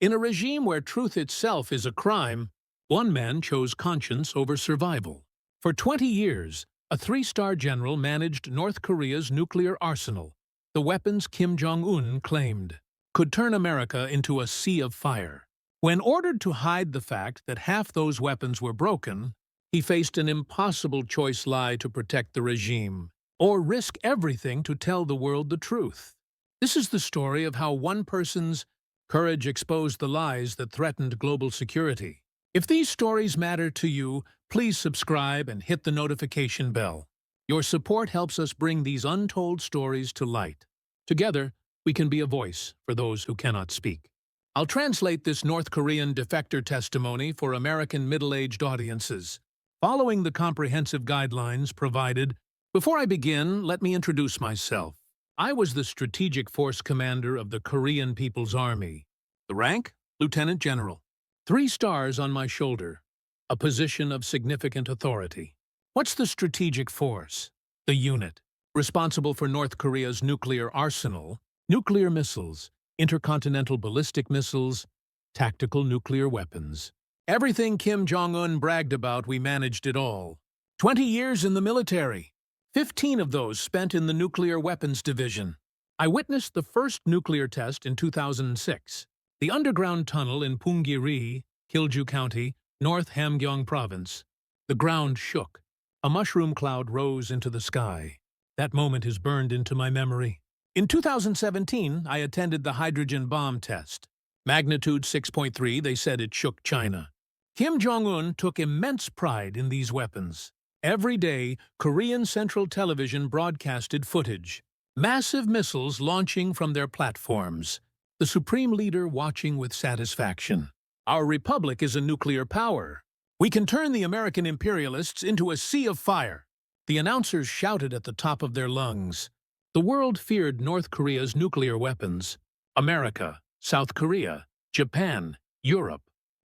In a regime where truth itself is a crime, one man chose conscience over survival. For 20 years, a three-star general managed North Korea's nuclear arsenal, the weapons Kim Jong-un claimed could turn America into a sea of fire. When ordered to hide the fact that half those weapons were broken, he faced an impossible choice: lie to protect the regime, or risk everything to tell the world the truth. This is the story of how one person's courage exposed the lies that threatened global security. If these stories matter to you, please subscribe and hit the notification bell. Your support helps us bring these untold stories to light. Together, we can be a voice for those who cannot speak. I'll translate this North Korean defector testimony for American middle-aged audiences, following the comprehensive guidelines provided. Before I begin, let me introduce myself. I was the Strategic Force Commander of the Korean People's Army. The rank? Lieutenant General. 3 stars on my shoulder, a position of significant authority. What's the Strategic Force? The unit, responsible for North Korea's nuclear arsenal, nuclear missiles, intercontinental ballistic missiles, tactical nuclear weapons. Everything Kim Jong-un bragged about, we managed it all. 20 years in the military. 15 of those spent in the Nuclear Weapons Division. I witnessed the first nuclear test in 2006. The underground tunnel in Punggye-ri, Kilju County, North Hamgyong Province. The ground shook. A mushroom cloud rose into the sky. That moment is burned into my memory. In 2017, I attended the hydrogen bomb test. Magnitude 6.3, they said it shook China. Kim Jong-un took immense pride in these weapons. Every day, Korean Central Television broadcasted footage. Massive missiles launching from their platforms. The supreme leader watching with satisfaction. Our republic is a nuclear power. We can turn the American imperialists into a sea of fire. The announcers shouted at the top of their lungs. The world feared North Korea's nuclear weapons. America, South Korea, Japan, Europe.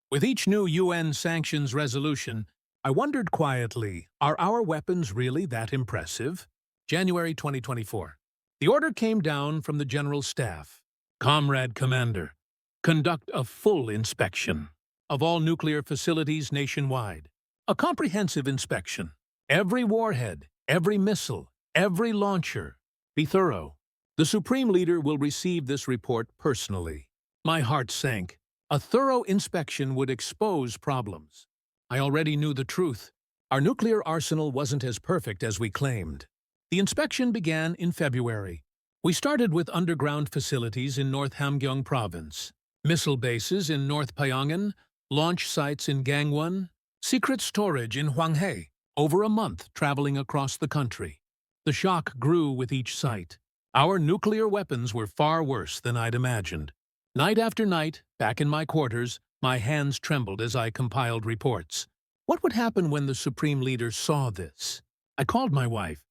With each new UN sanctions resolution, I wondered quietly, are our weapons really that impressive? January 2024. The order came down from the General Staff. Comrade Commander, conduct a full inspection of all nuclear facilities nationwide. A comprehensive inspection. Every warhead, every missile, every launcher. Be thorough. The Supreme Leader will receive this report personally. My heart sank. A thorough inspection would expose problems. I already knew the truth. Our nuclear arsenal wasn't as perfect as we claimed. The inspection began in February. We started with underground facilities in North Hamgyong Province, missile bases in North Pyongyang, launch sites in Gangwon, secret storage in Hwanghae. Over a month traveling across the country. The shock grew with each site. Our nuclear weapons were far worse than I'd imagined. Night after night, back in my quarters, my hands trembled as I compiled reports. What would happen when the Supreme Leader saw this? I called my wife.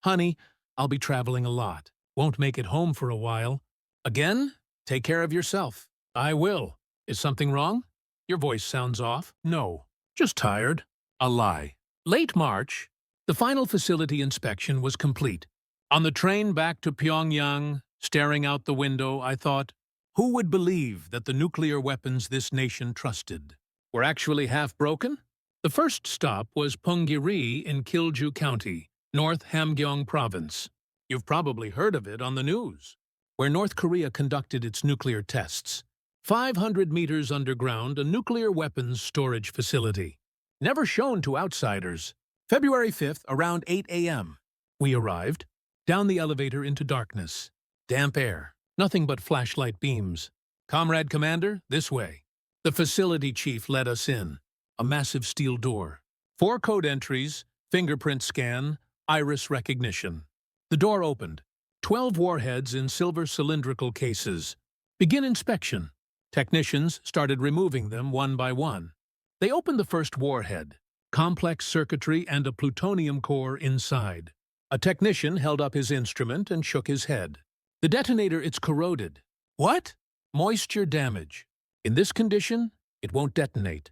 Honey, I'll be traveling a lot. Won't make it home for a while. Again? Take care of yourself. I will. Is something wrong? Your voice sounds off. No. Just tired. A lie. Late March, the final facility inspection was complete. On the train back to Pyongyang, staring out the window, I thought, who would believe that the nuclear weapons this nation trusted were actually half broken? The first stop was Punggye-ri in Kilju County, North Hamgyong Province. You've probably heard of it on the news, where North Korea conducted its nuclear tests. 500 meters underground, a nuclear weapons storage facility. Never shown to outsiders. February 5th, around 8 a.m. We arrived. Down the elevator into darkness. Damp air. Nothing but flashlight beams. Comrade Commander, this way. The facility chief led us in. A massive steel door. 4 code entries, fingerprint scan, iris recognition. The door opened. 12 warheads in silver cylindrical cases. Begin inspection. Technicians started removing them one by one. They opened the first warhead. Complex circuitry and a plutonium core inside. A technician held up his instrument and shook his head. The detonator, it's corroded. What? Moisture damage. In this condition, it won't detonate.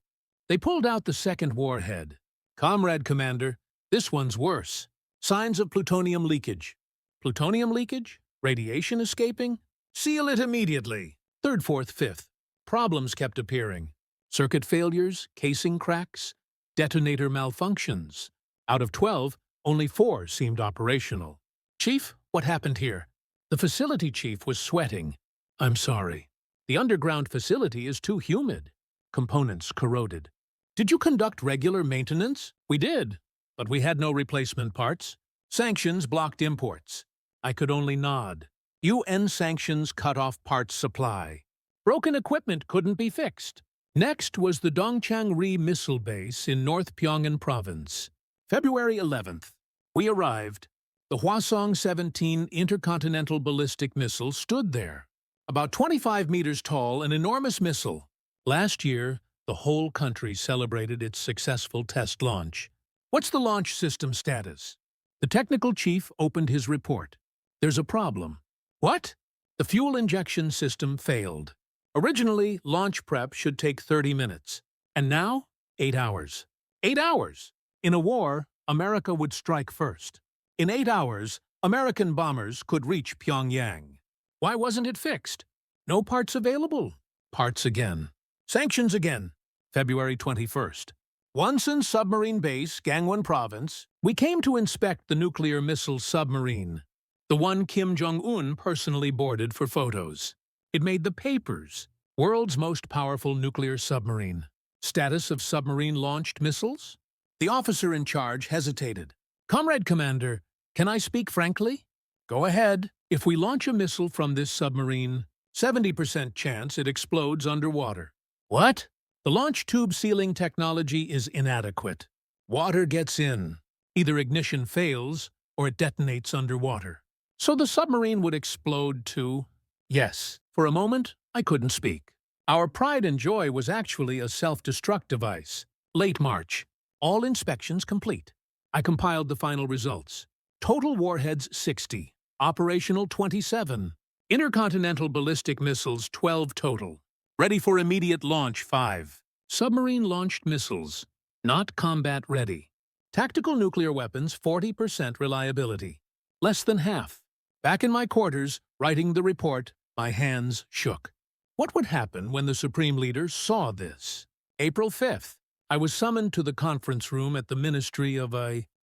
They pulled out the second warhead. Comrade Commander, this one's worse. Signs of plutonium leakage. Plutonium leakage? Radiation escaping? Seal it immediately. Third, fourth, fifth. problems kept appearing. Circuit failures, casing cracks, detonator malfunctions. Out of 12, only 4 seemed operational. "Chief, what happened here?" The facility chief was sweating. "I'm sorry. The underground facility is too humid. Components corroded." "Did you conduct regular maintenance?" "We did, but we had no replacement parts. Sanctions blocked imports." I could only nod. UN sanctions cut off parts supply. Broken equipment couldn't be fixed. Next was the Dongchang-ri missile base in North Pyongan province. February 11th. We arrived. The Hwasong-17 intercontinental ballistic missile stood there. About 25 meters tall, an enormous missile. Last year, the whole country celebrated its successful test launch. "What's the launch system status?" The technical chief opened his report. "There's a problem." "What?" "The fuel injection system failed. Originally, launch prep should take 30 minutes. And now, 8 hours. 8 hours! In a war, America would strike first. In 8 hours, American bombers could reach Pyongyang. Why wasn't it fixed? No parts available. Parts again. Sanctions again. February 21st. Wonsan Submarine Base, Gangwon Province. We came to inspect the nuclear missile submarine. The one Kim Jong-un personally boarded for photos. It made the papers. World's most powerful nuclear submarine. Status of submarine-launched missiles? The officer in charge hesitated. "Comrade Commander, can I speak frankly?" "Go ahead. If we launch a missile from this submarine, 70% chance it explodes underwater." "What?" "The launch tube sealing technology is inadequate. Water gets in. Either ignition fails or it detonates underwater. So the submarine would explode too?" "Yes." For a moment, I couldn't speak. Our pride and joy was actually a self-destruct device. Late March. All inspections complete. I compiled the final results. Total warheads 60. Operational 27. Intercontinental ballistic missiles 12 total. Ready for immediate launch 5. Submarine-launched missiles. Not combat ready. Tactical nuclear weapons 40% reliability. Less than half. Back in my quarters, writing the report, my hands shook. What would happen when the Supreme Leader saw this? April 5th. I was summoned to the conference room at the Ministry of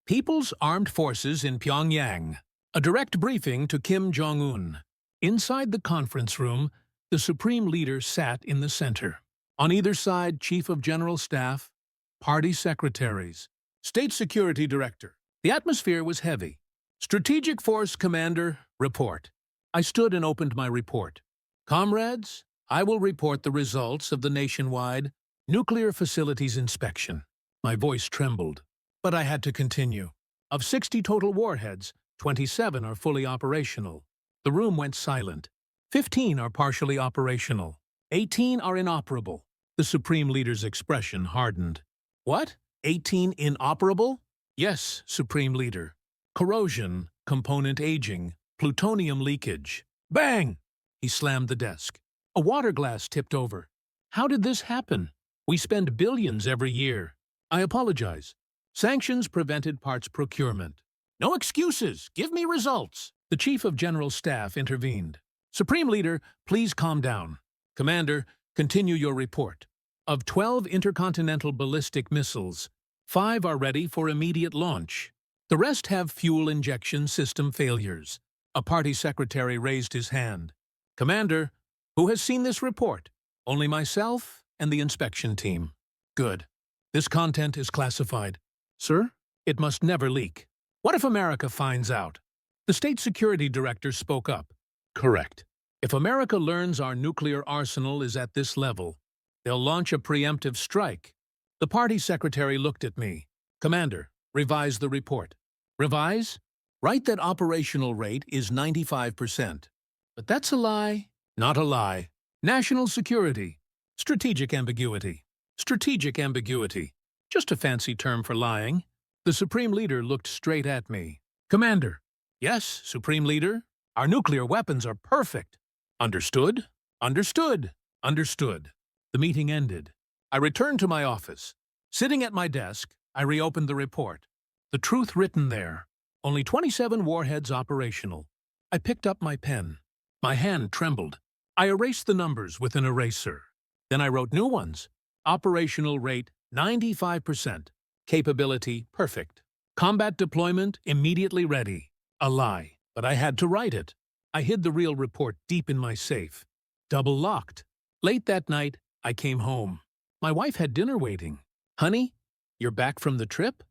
People's Armed Forces in Pyongyang. A direct briefing to Kim Jong-un. Inside the conference room, the Supreme Leader sat in the center. On either side, Chief of General Staff, Party Secretaries, State Security Director. The atmosphere was heavy. "Strategic Force Commander, report." I stood and opened my report. "Comrades, I will report the results of the nationwide nuclear facilities inspection." My voice trembled, but I had to continue. Of 60 total warheads, 27 are fully operational. The room went silent. 15 are partially operational. 18 are inoperable. The Supreme Leader's expression hardened. "What? 18 inoperable?" "Yes, Supreme Leader. Corrosion, component aging, plutonium leakage." Bang! He slammed the desk. A water glass tipped over. "How did this happen? We spend billions every year." "I apologize. Sanctions prevented parts procurement." "No excuses. Give me results." The Chief of General Staff intervened. "Supreme Leader, please calm down." "Commander, continue your report. Of 12 intercontinental ballistic missiles, 5 are ready for immediate launch. The rest have fuel injection system failures." A party secretary raised his hand. "Commander, who has seen this report?" "Only myself and the inspection team." "Good. This content is classified." "Sir, it must never leak." "What if America finds out?" The State Security Director spoke up. "Correct. If America learns our nuclear arsenal is at this level, they'll launch a preemptive strike." The party secretary looked at me. "Commander, revise the report." "Revise? Write that operational rate is 95%. But that's a lie." "Not a lie. National security. Strategic ambiguity." "Strategic ambiguity. Just a fancy term for lying." The Supreme Leader looked straight at me. "Commander." "Yes, Supreme Leader. Our nuclear weapons are perfect." "Understood? Understood. Understood." The meeting ended. I returned to my office. Sitting at my desk, I reopened the report. The truth written there. Only 27 warheads operational. I picked up my pen. My hand trembled. I erased the numbers with an eraser. Then I wrote new ones. Operational rate 95%. Capability perfect. Combat deployment immediately ready. A lie, but I had to write it. I hid the real report deep in my safe. Double locked. Late that night, I came home. My wife had dinner waiting. Honey, you're back from the trip?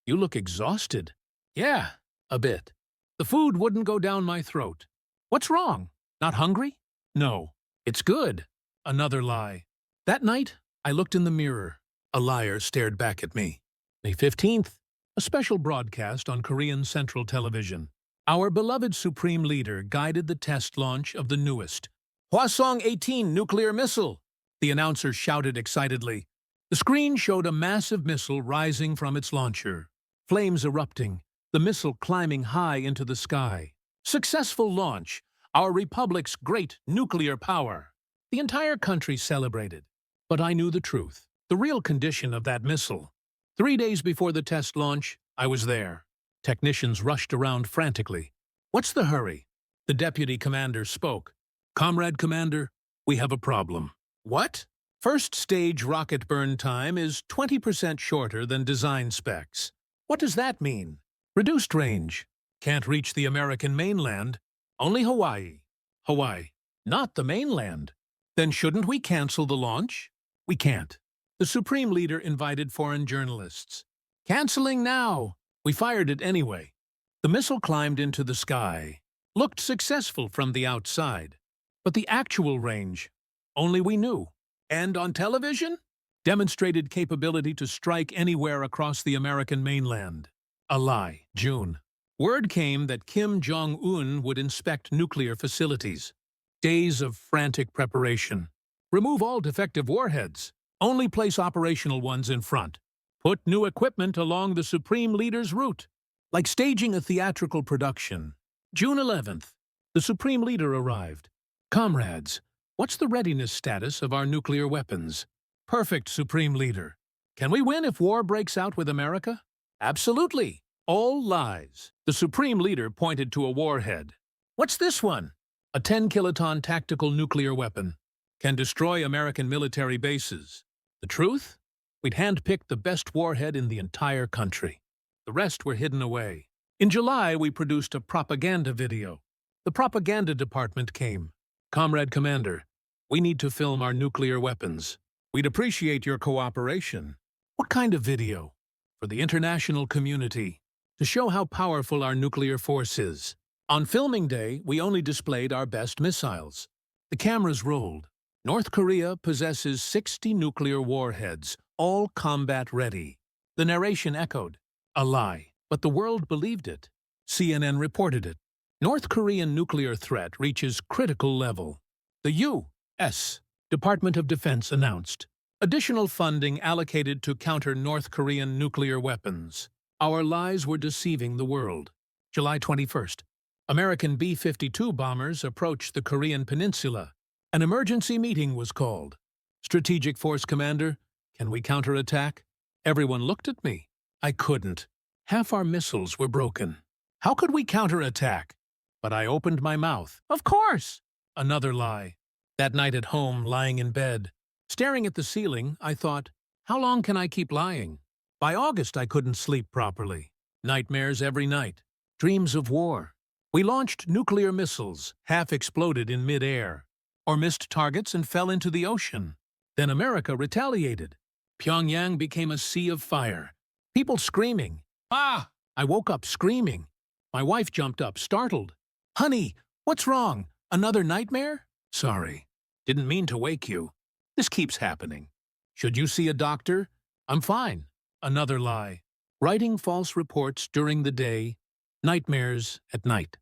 You look exhausted. Yeah, a bit. The food wouldn't go down my throat. What's wrong? Not hungry? No. It's good. Another lie. That night, I looked in the mirror. A liar stared back at me. May 15th, a special broadcast on Korean Central Television. Our beloved Supreme Leader guided the test launch of the newest Hwasong-18 nuclear missile. The announcer shouted excitedly. The screen showed a massive missile rising from its launcher. Flames erupting, the missile climbing high into the sky. Successful launch, our republic's great nuclear power. The entire country celebrated. But I knew the truth, the real condition of that missile. 3 days before the test launch, I was there. Technicians rushed around frantically. What's the hurry? The deputy commander spoke. Comrade Commander, we have a problem. What? First stage rocket burn time is 20% shorter than design specs. What does that mean? Reduced range. Can't reach the American mainland. Only Hawaii. Hawaii. Not the mainland. Then shouldn't we cancel the launch? We can't. The Supreme Leader invited foreign journalists. Canceling now. We fired it anyway. The missile climbed into the sky. Looked successful from the outside. But the actual range, only we knew. And on television? Demonstrated capability to strike anywhere across the American mainland. A lie. June. Word came that Kim Jong-un would inspect nuclear facilities. Days of frantic preparation. Remove all defective warheads. Only place operational ones in front. Put new equipment along the Supreme Leader's route. Like staging a theatrical production. June 11th. The Supreme Leader arrived. Comrades, what's the readiness status of our nuclear weapons? Perfect, Supreme Leader. Can we win if war breaks out with America? Absolutely. All lies. The Supreme Leader pointed to a warhead. What's this one? A 10-kiloton tactical nuclear weapon. Can destroy American military bases. The truth? We'd handpicked the best warhead in the entire country. The rest were hidden away. In July, we produced a propaganda video. The propaganda department came. Comrade Commander, we need to film our nuclear weapons. We'd appreciate your cooperation. What kind of video? For the international community, to show how powerful our nuclear force is. On filming day, we only displayed our best missiles. The cameras rolled. North Korea possesses 60 nuclear warheads, all combat-ready. The narration echoed. A lie, but the world believed it. CNN reported it. North Korean nuclear threat reaches critical level. The U.S. Department of Defense announced additional funding allocated to counter North Korean nuclear weapons. Our lies were deceiving the world. July 21st. American B-52 bombers approached the Korean peninsula. An emergency meeting was called. Strategic Force Commander, can we counterattack? Everyone looked at me. I couldn't. Half our missiles were broken. How could we counterattack? But I opened my mouth. Of course! Another lie. That night at home, lying in bed, staring at the ceiling, I thought, how long can I keep lying? By August, I couldn't sleep properly. Nightmares every night. Dreams of war. We launched nuclear missiles, half exploded in mid-air, or missed targets and fell into the ocean. Then America retaliated. Pyongyang became a sea of fire. People screaming. Ah! I woke up screaming. My wife jumped up, startled. Honey, what's wrong? Another nightmare? Sorry. Didn't mean to wake you. This keeps happening. Should you see a doctor? I'm fine. Another lie. Writing false reports during the day, nightmares at night.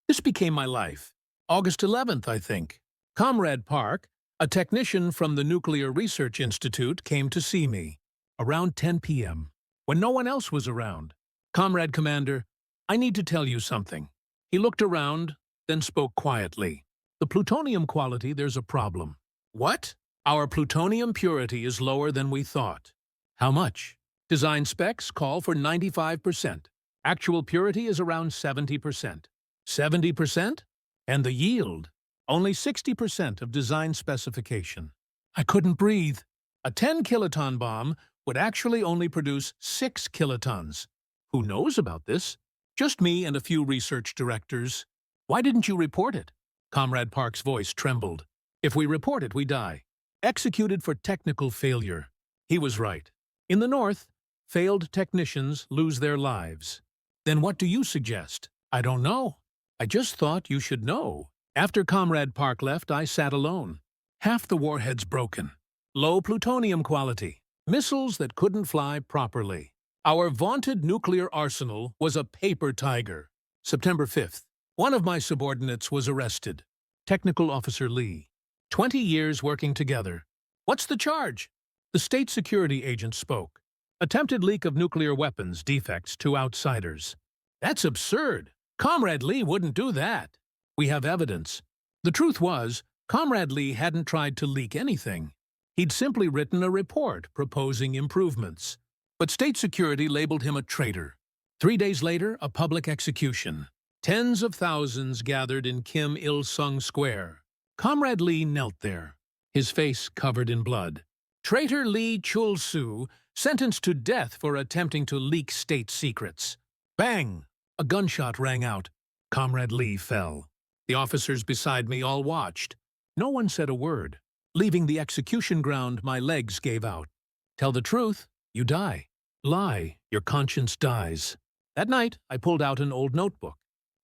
This became my life. August 11th, I think. Comrade Park, a technician from the Nuclear Research Institute, came to see me. Around 10 p.m., when no one else was around. Comrade Commander, I need to tell you something. He looked around, then spoke quietly. The plutonium quality, there's a problem. What? Our plutonium purity is lower than we thought. How much? Design specs call for 95%. Actual purity is around 70%. 70%? And the yield? Only 60% of design specification. I couldn't breathe. A 10-kiloton bomb would actually only produce 6 kilotons. Who knows about this? Just me and a few research directors. Why didn't you report it? Comrade Park's voice trembled. If we report it, we die. Executed for technical failure. He was right. In the North, failed technicians lose their lives. Then what do you suggest? I don't know. I just thought you should know. After Comrade Park left, I sat alone. Half the warheads broken. Low plutonium quality. Missiles that couldn't fly properly. Our vaunted nuclear arsenal was a paper tiger. September 5th. One of my subordinates was arrested. Technical Officer Lee. 20 years working together. What's the charge? The state security agent spoke. Attempted leak of nuclear weapons defects to outsiders. That's absurd. Comrade Lee wouldn't do that. We have evidence. The truth was, Comrade Lee hadn't tried to leak anything. He'd simply written a report proposing improvements. But state security labeled him a traitor. 3 days later, a public execution. Tens of thousands gathered in Kim Il-sung Square. Comrade Lee knelt there, his face covered in blood. Traitor Lee Chul-soo, sentenced to death for attempting to leak state secrets. Bang! A gunshot rang out. Comrade Lee fell. The officers beside me all watched. No one said a word. Leaving the execution ground, my legs gave out. Tell the truth, you die. Lie, your conscience dies. That night, I pulled out an old notebook.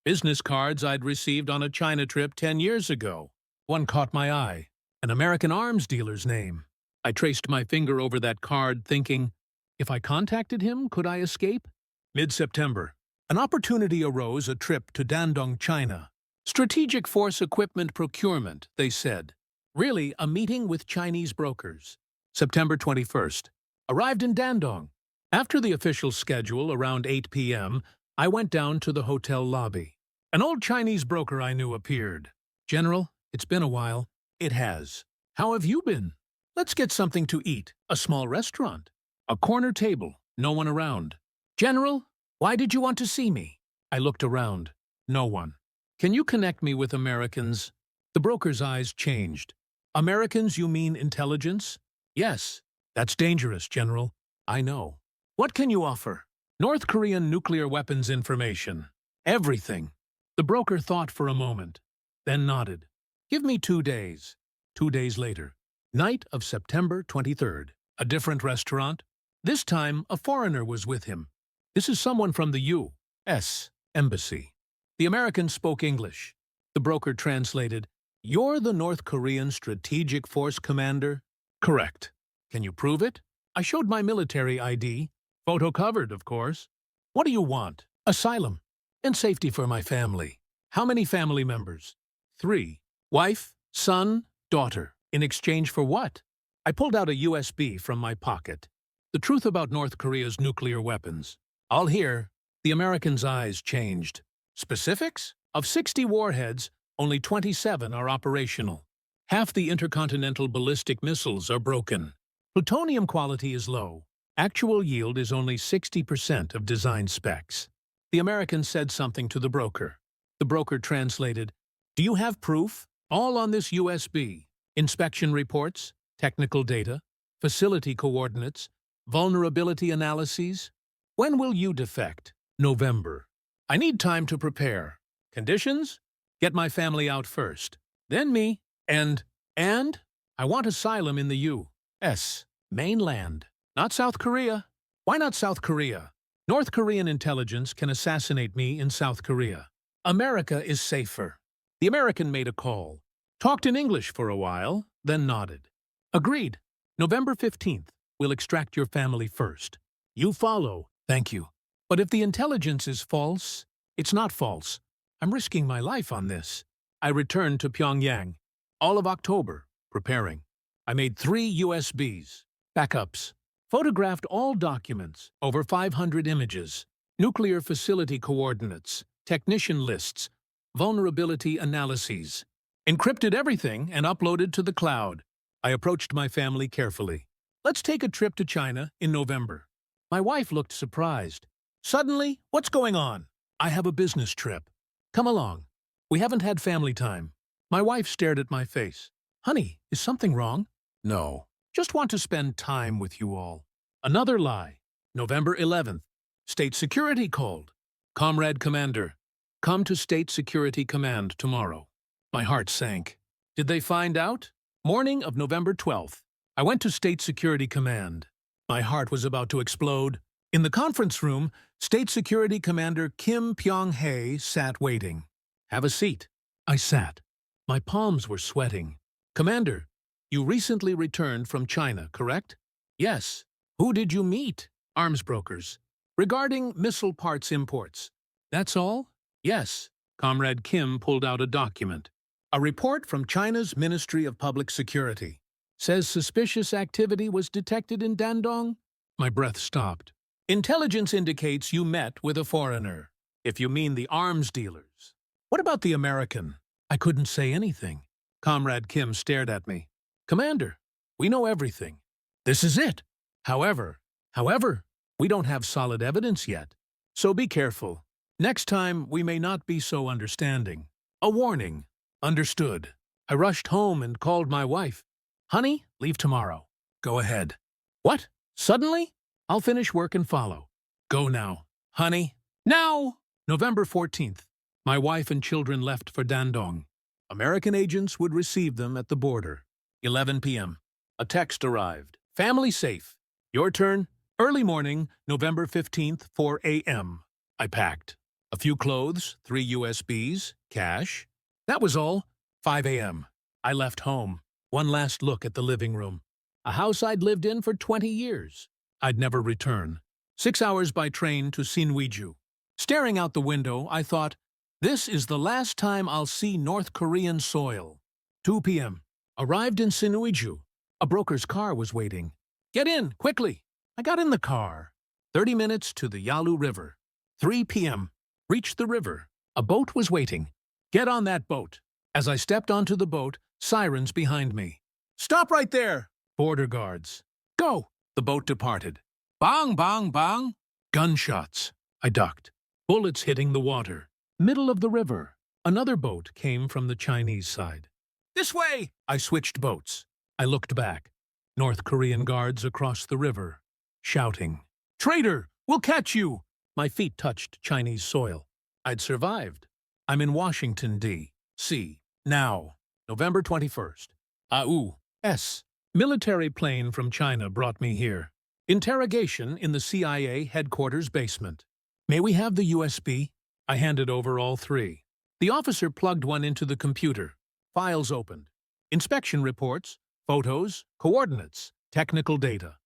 Business cards I'd received on a China trip 10 years ago. One caught my eye. An American arms dealer's name. I traced my finger over that card, thinking, if I contacted him, could I escape? Mid-September. An opportunity arose, a trip to Dandong, China. Strategic Force Equipment Procurement, they said. Really, a meeting with Chinese brokers. September 21st. Arrived in Dandong. After the official schedule, around 8 p.m., I went down to the hotel lobby. An old Chinese broker I knew appeared. General, it's been a while. It has. How have you been? Let's get something to eat. A small restaurant. A corner table. No one around. General, why did you want to see me? I looked around. No one. Can you connect me with Americans? The broker's eyes changed. Americans, you mean intelligence? Yes. That's dangerous, General. I know. What can you offer? North Korean nuclear weapons information. Everything. The broker thought for a moment, then nodded. Give me 2 days. 2 days later. Night of September 23rd. A different restaurant. This time, a foreigner was with him. This is someone from the U.S. Embassy. The American spoke English. The broker translated, "You're the North Korean Strategic Force Commander?" "Correct." "Can you prove it?" I showed my military ID. Photo covered, of course. "What do you want?" "Asylum. And safety for my family." "How many family members?" 3. "Wife, son, daughter." "In exchange for what?" I pulled out a USB from my pocket. The truth about North Korea's nuclear weapons. "I'll hear." The American's eyes changed. "Specifics? Of 60 warheads, only 27 are operational. Half the intercontinental ballistic missiles are broken. Plutonium quality is low. Actual yield is only 60% of design specs." The American said something to the broker. The broker translated, "Do you have proof?" "All on this USB. Inspection reports, technical data, facility coordinates, vulnerability analyses." "When will you defect?" "November. I need time to prepare." "Conditions?" "Get my family out first. Then me. And I want asylum in the U.S. mainland. Not South Korea." "Why not South Korea?" "North Korean intelligence can assassinate me in South Korea. America is safer." The American made a call. Talked in English for a while, then nodded. "Agreed. November 15th. We'll extract your family first. You follow." "Thank you. But if the intelligence is false..." "It's not false. I'm risking my life on this." I returned to Pyongyang. All of October, preparing. I made 3 USBs. Backups. Photographed all documents, over 500 images. Nuclear facility coordinates, technician lists, vulnerability analyses. Encrypted everything and uploaded to the cloud. I approached my family carefully. "Let's take a trip to China in November." My wife looked surprised. "Suddenly, what's going on?" "I have a business trip. Come along. We haven't had family time." My wife stared at my face. "Honey, is something wrong?" No. Just want to spend time with you all. Another lie. November 11th. State Security called. Comrade Commander, come to State Security Command tomorrow. My heart sank. Did they find out? Morning of November 12th. I went to State Security Command. My heart was about to explode. In the conference room, State Security Commander Kim Jong-un sat waiting. Have a seat. I sat. My palms were sweating. Commander, you recently returned from China, correct? Yes. Who did you meet? Arms brokers. Regarding missile parts imports. That's all? Yes. Comrade Kim pulled out a document. A report from China's Ministry of Public Security. Says suspicious activity was detected in Dandong? My breath stopped. Intelligence indicates you met with a foreigner, if you mean the arms dealers. What about the American? I couldn't say anything. Comrade Kim stared at me. Commander, we know everything. This is it. However, we don't have solid evidence yet. So be careful. Next time, we may not be so understanding. A warning. Understood. I rushed home and called my wife. Honey, leave tomorrow. Go ahead. What? Suddenly? I'll finish work and follow. Go now. Honey. Now! November 14th. My wife and children left for Dandong. American agents would receive them at the border. 11 p.m. A text arrived. Family safe. Your turn. Early morning, November 15th, 4 a.m. I packed. A few clothes, 3 USBs, cash. That was all. 5 a.m. I left home. One last look at the living room. A house I'd lived in for 20 years. I'd never return. 6 hours by train to Sinuiju. Staring out the window, I thought, this is the last time I'll see North Korean soil. 2 p.m. Arrived in Sinuiju. A broker's car was waiting. Get in, quickly. I got in the car. 30 minutes to the Yalu River. 3 p.m. Reached the river. A boat was waiting. Get on that boat. As I stepped onto the boat, sirens behind me. Stop right there! Border guards. Go! The boat departed. Bang, bang, bang! Gunshots. I ducked. Bullets hitting the water. Middle of the river. Another boat came from the Chinese side. This way! I switched boats. I looked back. North Korean guards across the river. Shouting. Traitor! We'll catch you! My feet touched Chinese soil. I'd survived. I'm in Washington, D.C. now. November 21st. AU-S. Military plane from China brought me here. Interrogation in the CIA headquarters basement. May we have the USB? I handed over all 3. The officer plugged one into the computer. Files opened. Inspection reports, photos, coordinates, technical data.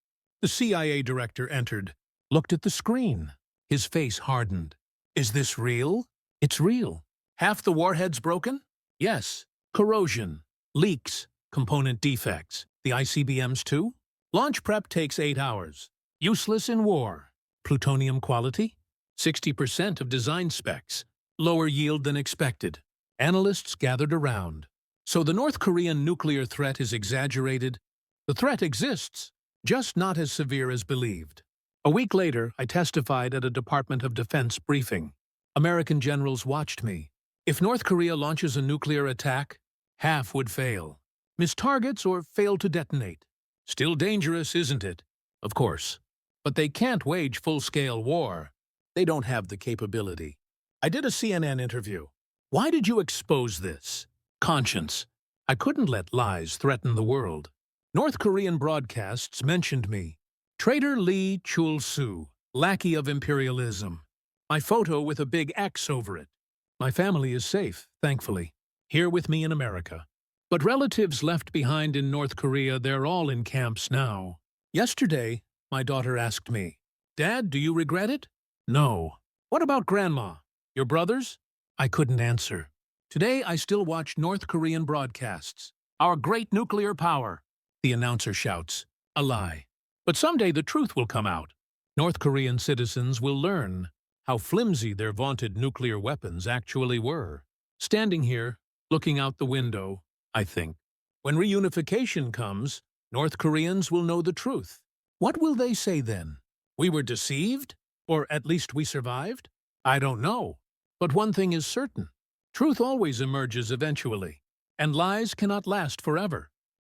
The CIA director entered, looked at the screen. His face hardened. Is this real? It's real. Half the warheads broken? Yes. Corrosion, leaks, component defects. The ICBMs too? Launch prep takes 8 hours. Useless in war. Plutonium quality? 60% of design specs. Lower yield than expected. Analysts gathered around. So the North Korean nuclear threat is exaggerated? The threat exists, just not as severe as believed. A week later, I testified at a Department of Defense briefing. American generals watched me. If North Korea launches a nuclear attack, half would fail. Miss targets or fail to detonate. Still dangerous, isn't it? Of course. But they can't wage full-scale war. They don't have the capability. I did a CNN interview. Why did you expose this? Conscience. I couldn't let lies threaten the world. North Korean broadcasts mentioned me. Traitor Lee Chul-soo, lackey of imperialism. My photo with a big X over it. My family is safe, thankfully, here with me in America. But relatives left behind in North Korea, they're all in camps now. Yesterday, my daughter asked me, Dad, do you regret it? No. What about Grandma? Your brothers? I couldn't answer. Today, I still watch North Korean broadcasts. Our great nuclear power. The announcer shouts. A lie. But someday the truth will come out. North Korean citizens will learn how flimsy their vaunted nuclear weapons actually were. Standing here, looking out the window, I think, when reunification comes, North Koreans will know the truth. What will they say then? We were deceived? Or at least we survived? I don't know. But one thing is certain. Truth always emerges eventually, and lies cannot last forever.